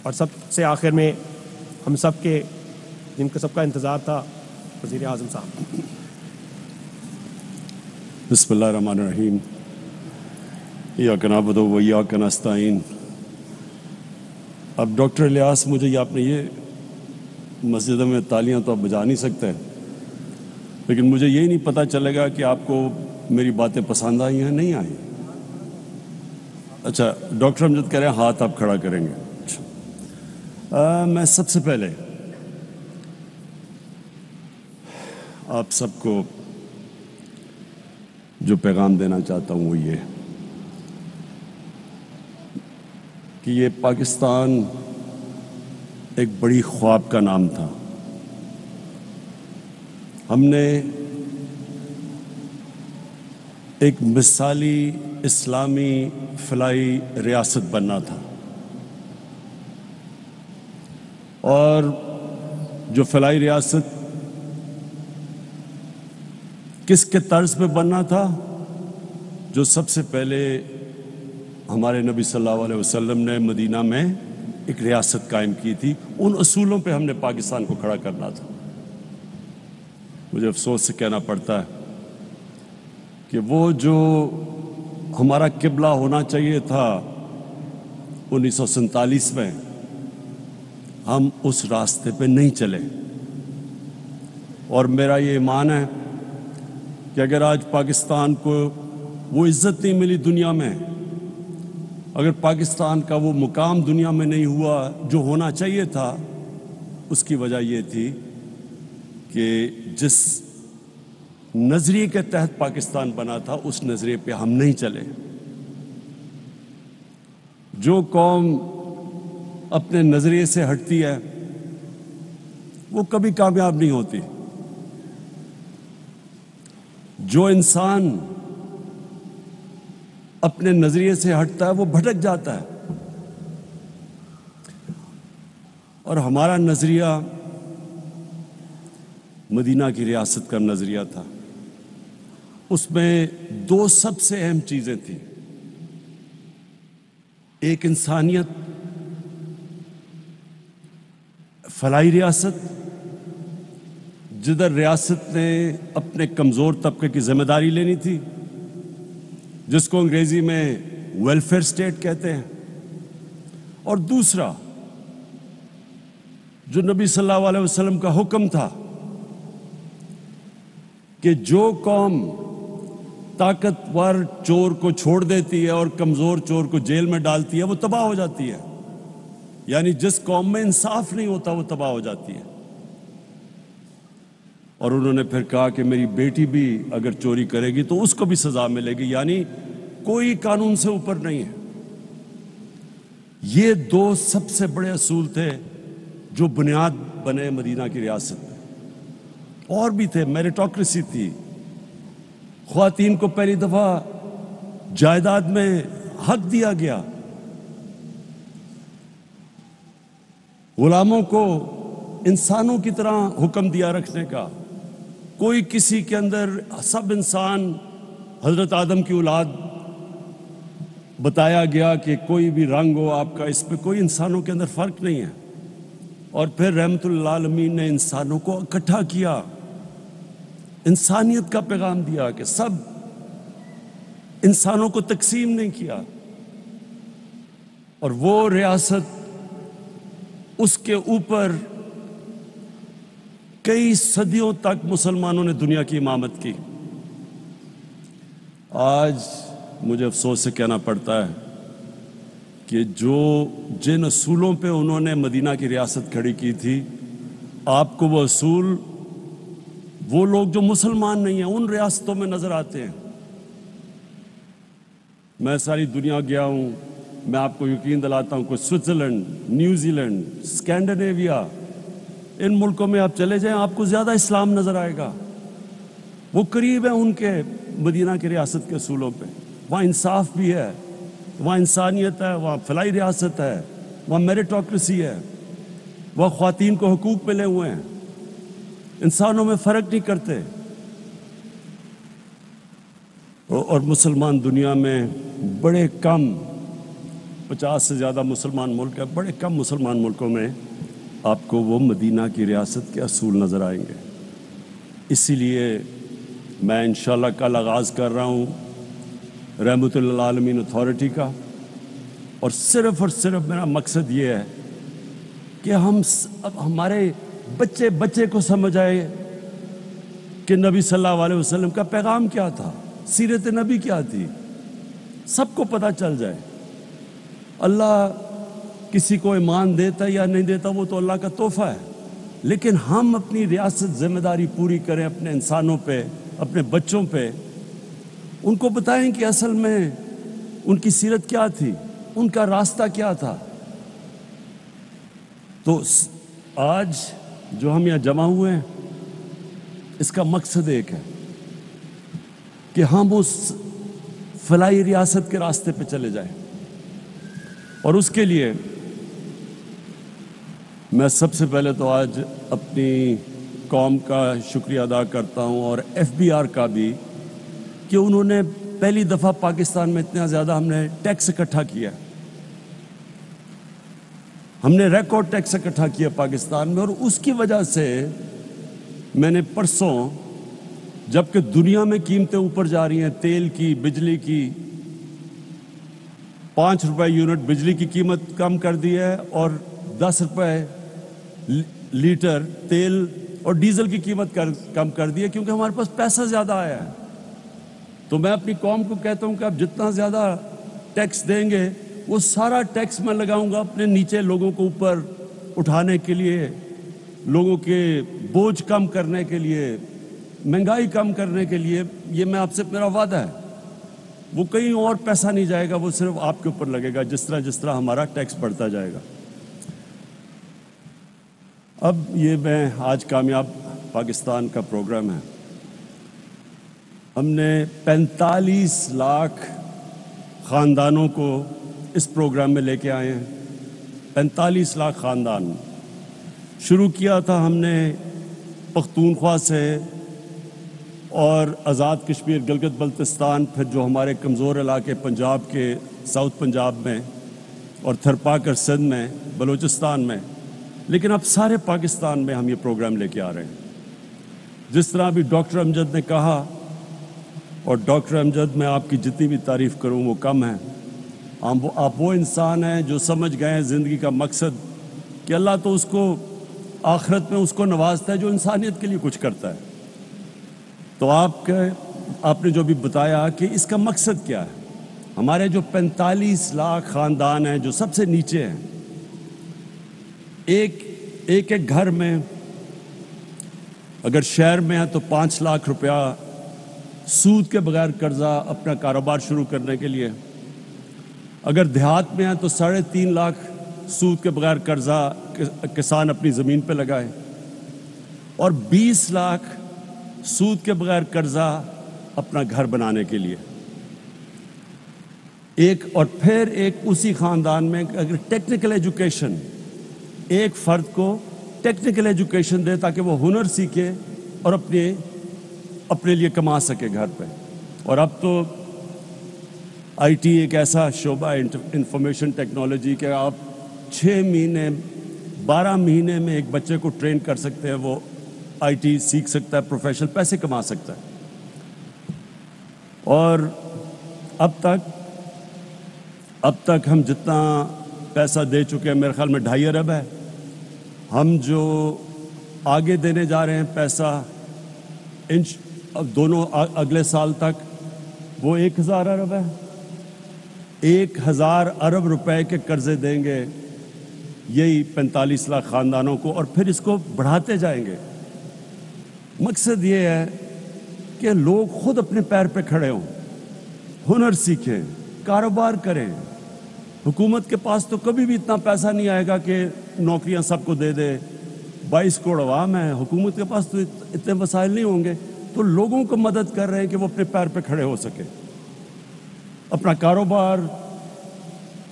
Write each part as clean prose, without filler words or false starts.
اور سب سے آخر میں ہم سب کے جن کا سب کا انتظار تھا، وزیر اعظم صاحب۔ بسم اللہ الرحمن الرحیم۔ ایاک نعبد و ایاک نستعین۔ اب ڈاکٹر الیاس، مجھے یہ آپ نے یہ مسجد میں تالیاں تو آپ بجا نہیں سکتے، لیکن مجھے یہی نہیں پتہ چلے گا کہ آپ کو میری باتیں پسند آئی ہیں نہیں آئی۔ اچھا، ڈاکٹر امجد کہہ رہے ہیں ہاتھ آپ کھڑا کریں گے۔ میں سب سے پہلے آپ سب کو جو پیغام دینا چاہتا ہوں وہ یہ کہ یہ پاکستان ایک بڑی خواب کا نام تھا۔ ہم نے ایک مثالی اسلامی فلاحی ریاست بننا تھا، اور جو فلاحی ریاست کس کے طرز پہ بننا تھا؟ جو سب سے پہلے ہمارے نبی صلی اللہ علیہ وسلم نے مدینہ میں ایک ریاست قائم کی تھی، ان اصولوں پہ ہم نے پاکستان کو کھڑا کرنا تھا۔ مجھے افسوس سے کہنا پڑتا ہے کہ وہ جو ہمارا قبلہ ہونا چاہیے تھا 1947 میں، ہم اس راستے پہ نہیں چلے۔ اور میرا یہ ایمان ہے کہ اگر آج پاکستان کو وہ عزت نہیں ملی دنیا میں، اگر پاکستان کا وہ مقام دنیا میں نہیں ہوا جو ہونا چاہیے تھا، اس کی وجہ یہ تھی کہ جس نظریے کے تحت پاکستان بنا تھا اس نظریے پہ ہم نہیں چلے۔ جو قوم اپنے نظریے سے ہٹتی ہے وہ کبھی کامیاب نہیں ہوتی۔ جو انسان اپنے نظریے سے ہٹتا ہے وہ بھٹک جاتا ہے، اور ہمارا نظریہ مدینہ کی ریاست کا نظریہ تھا۔ اس میں دو سب سے اہم چیزیں تھیں، ایک انسانیت، فلاحی ریاست جدھر ریاست نے اپنے کمزور طبقے کی ذمہ داری لینی تھی، جس کو انگریزی میں ویلفیئر اسٹیٹ کہتے ہیں، اور دوسرا جو نبی صلی اللہ علیہ وسلم کا حکم تھا کہ جو قوم طاقتور چور کو چھوڑ دیتی ہے اور کمزور چور کو جیل میں ڈالتی ہے وہ تباہ ہو جاتی ہے، یعنی جس قوم میں انصاف نہیں ہوتا وہ تباہ ہو جاتی ہے۔ اور انہوں نے پھر کہا کہ میری بیٹی بھی اگر چوری کرے گی تو اس کو بھی سزا ملے گی، یعنی کوئی قانون سے اوپر نہیں ہے۔ یہ دو سب سے بڑے اصول تھے جو بنیاد بنے مدینہ کی ریاست میں۔ اور بھی تھے، میریٹوکریسی تھی، خواتین کو پہلی دفعہ جائیداد میں حق دیا گیا، غلاموں کو انسانوں کی طرح حکم دیا رکھنے کا، کوئی کسی کے اندر، سب انسان حضرت آدم کی اولاد بتایا گیا کہ کوئی بھی رنگ ہو آپ کا، اس پہ کوئی انسانوں کے اندر فرق نہیں ہے۔ اور پھر رحمت للعالمین نے انسانوں کو اکٹھا کیا، انسانیت کا پیغام دیا کہ سب انسانوں کو تقسیم نہیں کیا، اور وہ ریاست، اس کے اوپر کئی صدیوں تک مسلمانوں نے دنیا کی امامت کی۔ آج مجھے افسوس سے کہنا پڑتا ہے کہ جن اصولوں پہ انہوں نے مدینہ کی ریاست کھڑی کی تھی، آپ کو وہ اصول وہ لوگ جو مسلمان نہیں ہیں ان ریاستوں میں نظر آتے ہیں۔ میں ساری دنیا گیا ہوں، میں آپ کو یقین دلاتا ہوں کہ سوئٹزرلینڈ، نیوزی لینڈ، اسکینڈینیویا، ان ملکوں میں آپ چلے جائیں آپ کو زیادہ اسلام نظر آئے گا، وہ قریب ہے ان کے مدینہ کی ریاست کے اصولوں پہ۔ وہاں انصاف بھی ہے، وہاں انسانیت ہے، وہاں فلاحی ریاست ہے، وہاں میریٹوکریسی ہے، وہاں خواتین کو حقوق ملے ہوئے ہیں، انسانوں میں فرق نہیں کرتے۔ اور مسلمان دنیا میں بڑے کم 50 سے زیادہ مسلمان ملک ہے، بڑے کم مسلمان ملکوں میں آپ کو وہ مدینہ کی ریاست کے اصول نظر آئیں گے۔ اسی لیے میں انشاءاللہ کل آغاز کر رہا ہوں رحمت للعالمین اتھارٹی کا، اور صرف میرا مقصد یہ ہے کہ اب ہمارے بچے کو سمجھ آئے کہ نبی صلی اللہ علیہ وسلم کا پیغام کیا تھا، سیرت نبی کیا تھی، سب کو پتہ چل جائے۔ اللہ کسی کو ایمان دیتا یا نہیں دیتا وہ تو اللہ کا تحفہ ہے، لیکن ہم اپنی ریاست ذمہ داری پوری کریں اپنے انسانوں پہ، اپنے بچوں پہ، ان کو بتائیں کہ اصل میں ان کی سیرت کیا تھی، ان کا راستہ کیا تھا۔ تو آج جو ہم یہاں جمع ہوئے ہیں اس کا مقصد ایک ہے کہ ہم اس فلاحی ریاست کے راستے پہ چلے جائیں، اور اس کے لیے میں سب سے پہلے تو آج اپنی قوم کا شکریہ ادا کرتا ہوں، اور FBR کا بھی، کہ انہوں نے پہلی دفعہ پاکستان میں اتنا زیادہ ہم نے ٹیکس اکٹھا کیا، ہم نے ریکارڈ ٹیکس اکٹھا کیا پاکستان میں، اور اس کی وجہ سے میں نے پرسوں، جبکہ دنیا میں قیمتیں اوپر جا رہی ہیں، تیل کی، بجلی کی، 5 روپے یونٹ بجلی کی قیمت کم کر دی ہے، اور 10 روپے لیٹر تیل اور ڈیزل کی قیمت کم کر دی ہے، کیونکہ ہمارے پاس پیسہ زیادہ آیا ہے۔ تو میں اپنی قوم کو کہتا ہوں کہ آپ جتنا زیادہ ٹیکس دیں گے وہ سارا ٹیکس میں لگاؤں گا اپنے نیچے لوگوں کو اوپر اٹھانے کے لیے، لوگوں کے بوجھ کم کرنے کے لیے، مہنگائی کم کرنے کے لیے۔ یہ میں آپ سے میرا وعدہ ہے، وہ کہیں اور پیسہ نہیں جائے گا، وہ صرف آپ کے اوپر لگے گا، جس طرح ہمارا ٹیکس بڑھتا جائے گا۔ اب یہ میں آج کامیاب پاکستان کا پروگرام ہے، ہم نے 45 لاکھ خاندانوں کو اس پروگرام میں لے کے آئے ہیں۔ 45 لاکھ خاندان شروع کیا تھا ہم نے پختونخوا سے، اور آزاد کشمیر، گلگت بلتستان، پھر جو ہمارے کمزور علاقے پنجاب کے، ساؤتھ پنجاب میں، اور تھرپاکر سندھ میں، بلوچستان میں، لیکن اب سارے پاکستان میں ہم یہ پروگرام لے کے آ رہے ہیں۔ جس طرح ابھی ڈاکٹر امجد نے کہا، اور ڈاکٹر امجد میں آپ کی جتنی بھی تعریف کروں وہ کم ہے، آپ وہ انسان ہیں جو سمجھ گئے ہیں زندگی کا مقصد، کہ اللہ تو اس کو آخرت میں اس کو نوازتا ہے جو انسانیت کے لیے کچھ کرتا ہے۔ تو آپ نے جو بھی بتایا کہ اس کا مقصد کیا ہے، ہمارے جو 45 لاکھ خاندان ہیں جو سب سے نیچے ہیں، ایک گھر میں اگر شہر میں ہے تو 5 لاکھ روپیہ سود کے بغیر قرضہ اپنا کاروبار شروع کرنے کے لیے، اگر دیہات میں ہے تو 3.5 لاکھ سود کے بغیر قرضہ کسان اپنی زمین پہ لگائے، اور 20 لاکھ سود کے بغیر قرضہ اپنا گھر بنانے کے لیے۔ اور پھر اسی خاندان میں اگر ٹیکنیکل ایجوکیشن، ایک فرد کو ٹیکنیکل ایجوکیشن دے تاکہ وہ ہنر سیکھے اور اپنے لیے کما سکے گھر پہ۔ اور اب تو IT ایک ایسا شعبہ ہے، انفارمیشن ٹیکنالوجی، کہ آپ 6 مہینے 12 مہینے میں ایک بچے کو ٹرین کر سکتے ہیں، وہ IT سیکھ سکتا ہے، پروفیشنل پیسے کما سکتا ہے۔ اور اب تک ہم جتنا پیسہ دے چکے ہیں، میرے خیال میں 2.5 ارب ہے۔ ہم جو آگے دینے جا رہے ہیں پیسہ دونوں اگلے سال تک، وہ 1000 ارب ہے۔ 1000 ارب روپے کے قرضے دیں گے یہی 45 لاکھ خاندانوں کو، اور پھر اس کو بڑھاتے جائیں گے۔ مقصد یہ ہے کہ لوگ خود اپنے پیر پہ کھڑے ہوں، ہنر سیکھیں، کاروبار کریں۔ حکومت کے پاس تو کبھی بھی اتنا پیسہ نہیں آئے گا کہ نوکریاں سب کو دے دے۔ 22 کروڑ عوام ہے، حکومت کے پاس تو اتنے وسائل نہیں ہوں گے، تو لوگوں کو مدد کر رہے ہیں کہ وہ اپنے پیر پہ کھڑے ہو سکیں، اپنا کاروبار،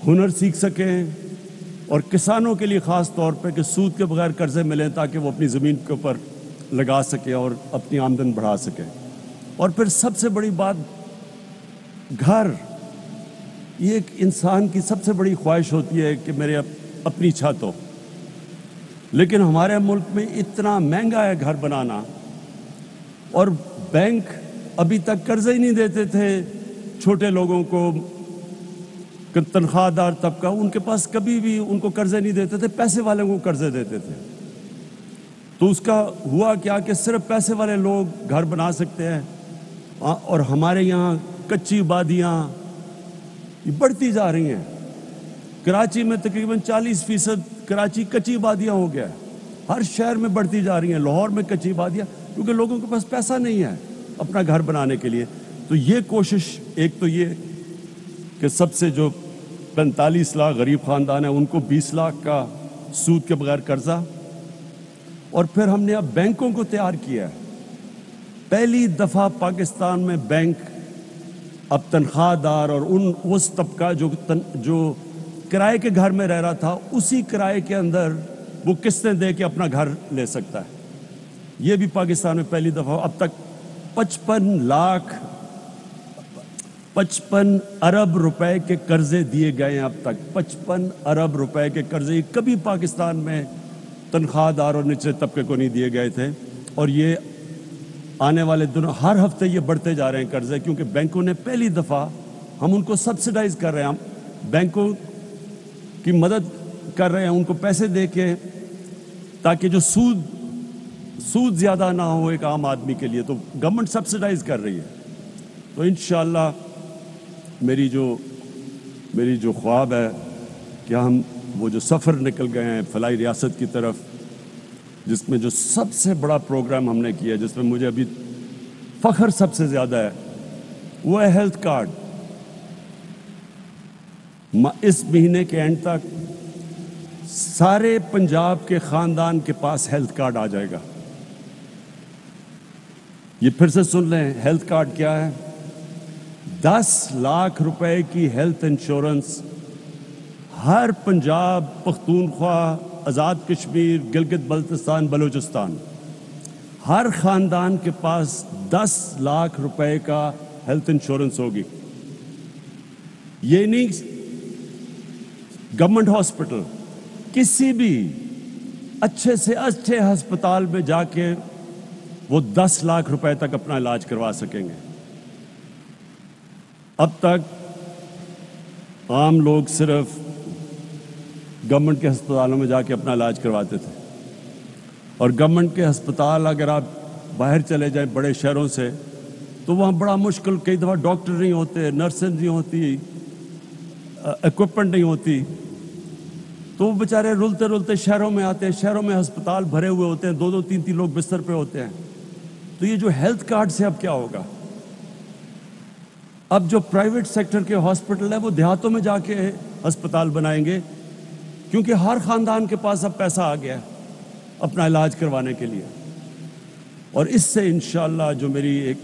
ہنر سیکھ سکیں، اور کسانوں کے لیے خاص طور پہ کہ سود کے بغیر قرضے ملیں تاکہ وہ اپنی زمین کے اوپر لگا سکیں اور اپنی آمدن بڑھا سکیں۔ اور پھر سب سے بڑی بات، گھر، یہ ایک انسان کی سب سے بڑی خواہش ہوتی ہے کہ میرے اپنی چھت ہو، لیکن ہمارے ملک میں اتنا مہنگا ہے گھر بنانا، اور بینک ابھی تک قرضے ہی نہیں دیتے تھے چھوٹے لوگوں کو، تنخواہ دار طبقہ، ان کے پاس کبھی بھی ان کو قرضے نہیں دیتے تھے، پیسے والوں کو قرضے دیتے تھے۔ تو اس کا ہوا کیا کہ صرف پیسے والے لوگ گھر بنا سکتے ہیں، اور ہمارے یہاں کچی آبادیاں یہ بڑھتی جا رہی ہیں۔ کراچی میں تقریباً 40% کراچی کچی آبادیاں ہو گیا ہے، ہر شہر میں بڑھتی جا رہی ہیں، لاہور میں کچی آبادیاں، کیونکہ لوگوں کے پاس پیسہ نہیں ہے اپنا گھر بنانے کے لیے۔ تو یہ کوشش، ایک تو یہ کہ سب سے جو 45 لاکھ غریب خاندان ہیں ان کو 20 لاکھ کا سود کے بغیر قرضہ، اور پھر ہم نے اب بینکوں کو تیار کیا ہے۔ پہلی دفعہ پاکستان میں بینک اب تنخواہ دار اور اس طبقہ جو کرائے کے گھر میں رہ رہا تھا، اسی کرائے کے اندر وہ قسطیں دے کے اپنا گھر لے سکتا ہے۔ یہ بھی پاکستان میں پہلی دفعہ۔ اب تک 55 ارب روپے کے قرضے دیے گئے ہیں، اب تک 55 ارب روپے کے قرضے کبھی پاکستان میں تنخواہ دار اور نچلے طبقے کو نہیں دیے گئے تھے، اور یہ آنے والے دنوں ہر ہفتے یہ بڑھتے جا رہے ہیں قرضے، کیونکہ بینکوں نے پہلی دفعہ، ہم ان کو سبسڈائز کر رہے ہیں، ہم بینکوں کی مدد کر رہے ہیں ان کو پیسے دے کے، تاکہ جو سود زیادہ نہ ہو ایک عام آدمی کے لیے، تو گورنمنٹ سبسڈائز کر رہی ہے۔ تو انشاءاللہ میری جو خواب ہے کہ ہم وہ جو سفر نکل گئے ہیں فلاحی ریاست کی طرف، جس میں جو سب سے بڑا پروگرام ہم نے کیا، جس میں مجھے ابھی فخر سب سے زیادہ ہے، وہ ہے ہیلتھ کارڈ۔ اس مہینے کے اینڈ تک سارے پنجاب کے خاندان کے پاس ہیلتھ کارڈ آ جائے گا۔ یہ پھر سے سن لیں، ہیلتھ کارڈ کیا ہے؟ 10 لاکھ روپے کی ہیلتھ انشورنس ہر پنجاب، پختونخوا، آزاد کشمیر، گلگت بلتستان، بلوچستان، ہر خاندان کے پاس 10 لاکھ روپے کا ہیلتھ انشورنس ہوگی۔ یہ نہیں گورنمنٹ ہاسپٹل، کسی بھی اچھے سے اچھے ہسپتال میں جا کے وہ 10 لاکھ روپے تک اپنا علاج کروا سکیں گے۔ اب تک عام لوگ صرف گورنمنٹ کے ہسپتالوں میں جا کے اپنا علاج کرواتے تھے، اور گورنمنٹ کے ہسپتال اگر آپ باہر چلے جائیں بڑے شہروں سے، تو وہاں بڑا مشکل، کئی دفعہ ڈاکٹر نہیں ہوتے، نرسیں نہیں ہوتی، ایکوپمنٹ نہیں ہوتی، تو وہ بیچارے رلتے رلتے شہروں میں آتے ہیں، شہروں میں ہسپتال بھرے ہوئے ہوتے ہیں، 2 3 لوگ بستر پہ ہوتے ہیں۔ تو یہ جو ہیلتھ کارڈ سے اب کیا ہوگا؟ اب جو پرائیویٹ سیکٹر کے ہاسپٹل ہیں وہ دیہاتوں میں جا کے ہسپتال بنائیں گے، کیونکہ ہر خاندان کے پاس اب پیسہ آ گیا ہے اپنا علاج کروانے کے لیے۔ اور اس سے انشاءاللہ جو میری ایک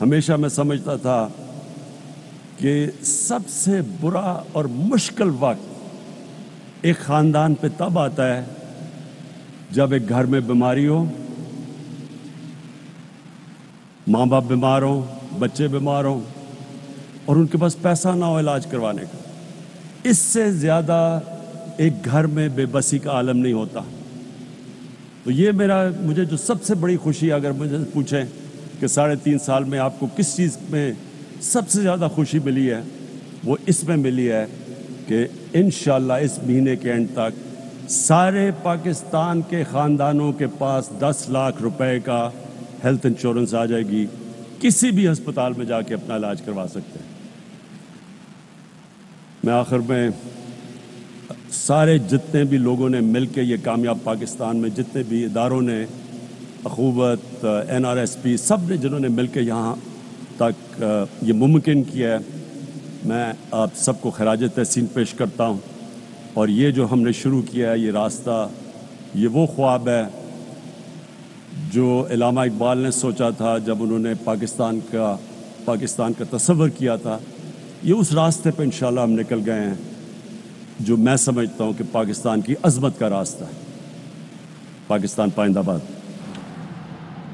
ہمیشہ میں سمجھتا تھا کہ سب سے برا اور مشکل وقت ایک خاندان پہ تب آتا ہے جب ایک گھر میں بیماری ہو، ماں باپ بیمار ہوں، بچے بیمار ہوں، اور ان کے پاس پیسہ نہ ہو علاج کروانے کا۔ اس سے زیادہ ایک گھر میں بے بسی کا عالم نہیں ہوتا۔ تو یہ مجھے جو سب سے بڑی خوشی، اگر مجھے پوچھیں کہ 3.5 سال میں آپ کو کس چیز میں سب سے زیادہ خوشی ملی ہے، وہ اس میں ملی ہے کہ انشاءاللہ اس مہینے کے اینڈ تک سارے پاکستان کے خاندانوں کے پاس 10 لاکھ روپے کا ہیلتھ انشورنس آ جائے گی، کسی بھی ہسپتال میں جا کے اپنا علاج کروا سکتے ہیں۔ میں آخر میں سارے جتنے بھی لوگوں نے مل کے یہ کامیاب پاکستان میں، جتنے بھی اداروں نے، اخوت، NRSP، سب نے جنہوں نے مل کے یہاں تک یہ ممکن کیا ہے، میں آپ سب کو خراج تحسین پیش کرتا ہوں۔ اور یہ جو ہم نے شروع کیا ہے، یہ راستہ، یہ وہ خواب ہے جو علامہ اقبال نے سوچا تھا جب انہوں نے پاکستان کا تصور کیا تھا۔ یہ اس راستے پہ انشاءاللہ ہم نکل گئے ہیں جو میں سمجھتا ہوں کہ پاکستان کی عظمت کا راستہ ہے۔ پاکستان پائندہ باد۔